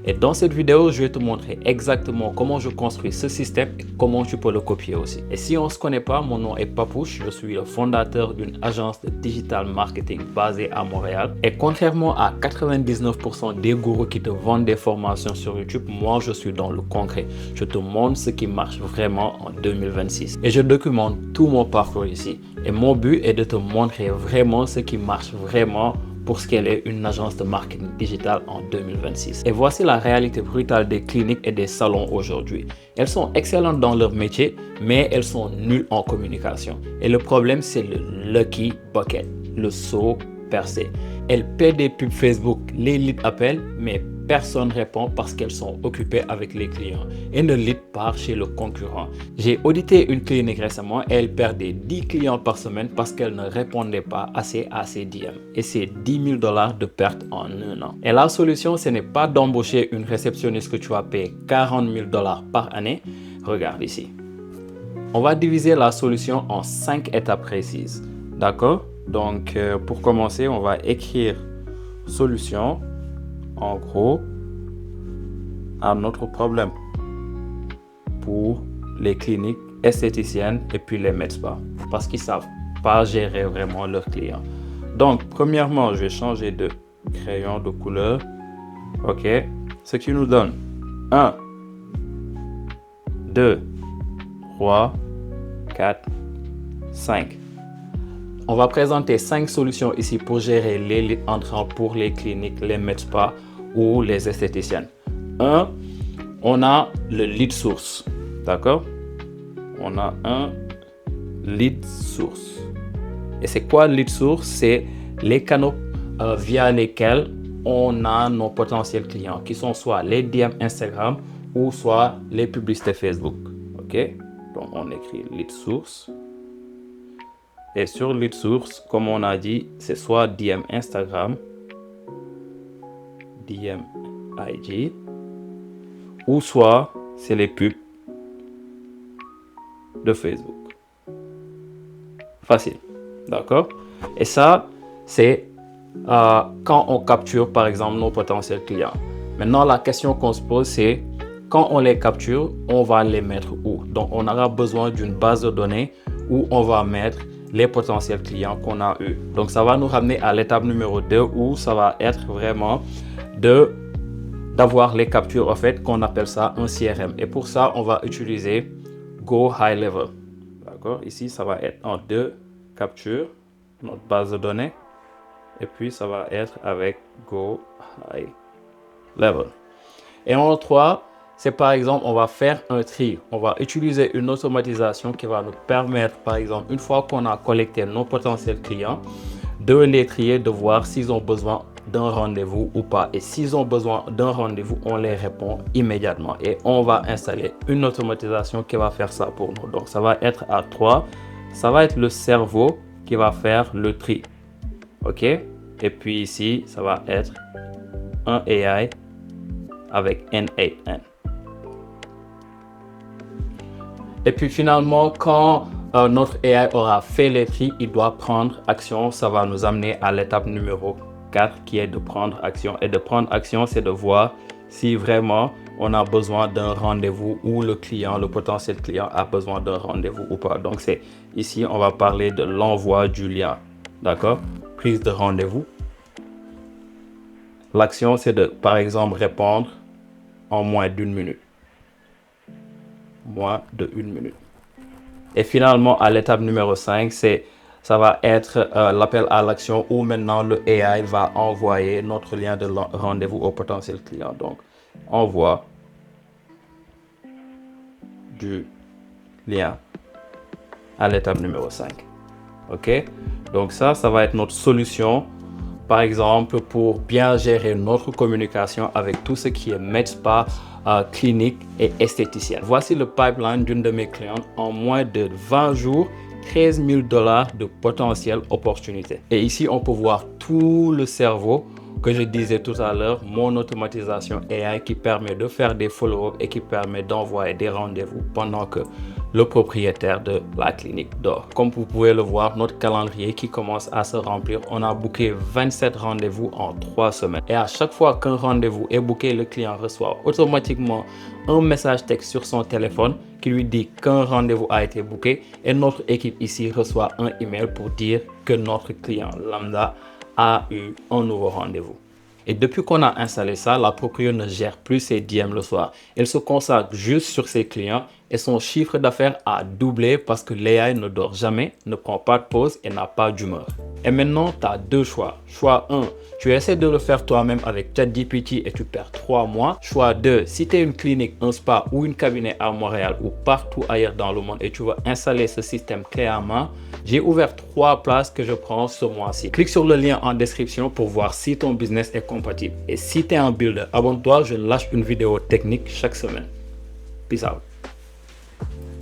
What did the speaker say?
Et dans cette vidéo, je vais te montrer exactement comment je construis ce système et comment tu peux le copier aussi. Et si on ne se connaît pas, mon nom est Papouche, je suis le fondateur d'une agence de digital marketing basée à Montréal. Et contrairement à 99% des gourous qui te vendent des formations sur YouTube, moi je suis dans le concret. Je te montre ce qui marche vraiment en 2026. Et je documente tout mon parcours ici. Et mon but est de te montrer vraiment ce qui marche vraiment pour ce qu'elle est une agence de marketing digital en 2026. Et voici la réalité brutale des cliniques et des salons aujourd'hui. Elles sont excellentes dans leur métier, mais elles sont nulles en communication. Et le problème, c'est le lucky bucket, le seau percé. Elles paient des pubs Facebook, les leads appellent, mais personne ne répond parce qu'elles sont occupées avec les clients et ne lead pas chez le concurrent. J'ai audité une clinique récemment et elle perdait 10 clients par semaine parce qu'elle ne répondait pas assez à ses DM. Et c'est 10 000 $ de perte en un an. Et la solution, ce n'est pas d'embaucher une réceptionniste que tu vas payer 40 000 $ par année. Regarde ici. On va diviser la solution en 5 étapes précises. D'accord? Donc, pour commencer, on va écrire solution en gros à notre problème pour les cliniques esthéticiennes et puis les med-spas parce qu'ils ne savent pas gérer vraiment leurs clients. Donc, premièrement, je vais changer de crayon de couleur. OK. Ce qui nous donne 1, 2, 3, 4, 5. On va présenter 5 solutions ici pour gérer les leads entrants pour les cliniques, les med-spas ou les esthéticiennes. 1, on a le lead source. D'accord? On a un lead source. Et c'est quoi le lead source? C'est les canaux via lesquels on a nos potentiels clients, qui sont soit les DM Instagram ou soit les publicités Facebook. OK? Donc, on écrit lead source. Et sur lead source, comme on a dit, c'est soit DM Instagram, DM IG, ou soit c'est les pubs de Facebook. Facile, d'accord? Et ça, c'est quand on capture, par exemple, nos potentiels clients. Maintenant, la question qu'on se pose, c'est quand on les capture, on va les mettre où? Donc, on aura besoin d'une base de données où on va mettre les potentiels clients qu'on a eu. Donc, ça va nous ramener à l'étape numéro 2 où ça va être vraiment d'avoir les captures, en fait, qu'on appelle ça un CRM. Et pour ça, on va utiliser Go High Level. D'accord? Ici, ça va être en 2 captures, notre base de données. Et puis, ça va être avec Go High Level. Et en 3, c'est par exemple, on va faire un tri. On va utiliser une automatisation qui va nous permettre, par exemple, une fois qu'on a collecté nos potentiels clients, de les trier, de voir s'ils ont besoin d'un rendez-vous ou pas. Et s'ils ont besoin d'un rendez-vous, on les répond immédiatement. Et on va installer une automatisation qui va faire ça pour nous. Donc, ça va être à 3. Ça va être le cerveau qui va faire le tri. OK? Et puis ici, ça va être un AI avec N8N. Et puis finalement, quand notre AI aura fait les tri, il doit prendre action. Ça va nous amener à l'étape numéro 4 qui est de prendre action. Et de prendre action, c'est de voir si vraiment on a besoin d'un rendez-vous ou le client, le potentiel client a besoin d'un rendez-vous ou pas. Donc c'est ici, on va parler de l'envoi du lien. D'accord? Prise de rendez-vous. L'action, c'est de, par exemple, répondre en moins d'1 minute. Moins de 1 minute. Et finalement, à l'étape numéro 5, ça va être l'appel à l'action où maintenant le AI va envoyer notre lien de rendez-vous au potentiel client. Donc, envoi du lien à l'étape numéro 5. OK? Donc ça va être notre solution, par exemple, pour bien gérer notre communication avec tout ce qui est med-spa, clinique et esthéticienne. Voici le pipeline d'une de mes clientes en moins de 20 jours, 13 000 $ de potentielle opportunité. Et ici, on peut voir tout le cerveau que je disais tout à l'heure, mon automatisation AI qui permet de faire des follow-up et qui permet d'envoyer des rendez-vous pendant que le propriétaire de la clinique dort. Comme vous pouvez le voir, notre calendrier qui commence à se remplir. On a booké 27 rendez-vous en 3 semaines. Et à chaque fois qu'un rendez-vous est booké, le client reçoit automatiquement un message texte sur son téléphone qui lui dit qu'un rendez-vous a été booké. Et notre équipe ici reçoit un email pour dire que notre client lambda a eu un nouveau rendez-vous. Et depuis qu'on a installé ça, la proprio ne gère plus ses DM le soir. Elle se consacre juste sur ses clients et son chiffre d'affaires a doublé parce que l'AI ne dort jamais, ne prend pas de pause et n'a pas d'humeur. Et maintenant, tu as deux choix. Choix 1, tu essaies de le faire toi-même avec ChatGPT et tu perds 3 mois. Choix 2, si tu es une clinique, un spa ou une cabinet à Montréal ou partout ailleurs dans le monde et tu veux installer ce système clé en main, j'ai ouvert 3 places que je prends ce mois-ci. Clique sur le lien en description pour voir si ton business est compatible. Et si tu es un builder, abonne-toi, je lâche une vidéo technique chaque semaine. Peace out.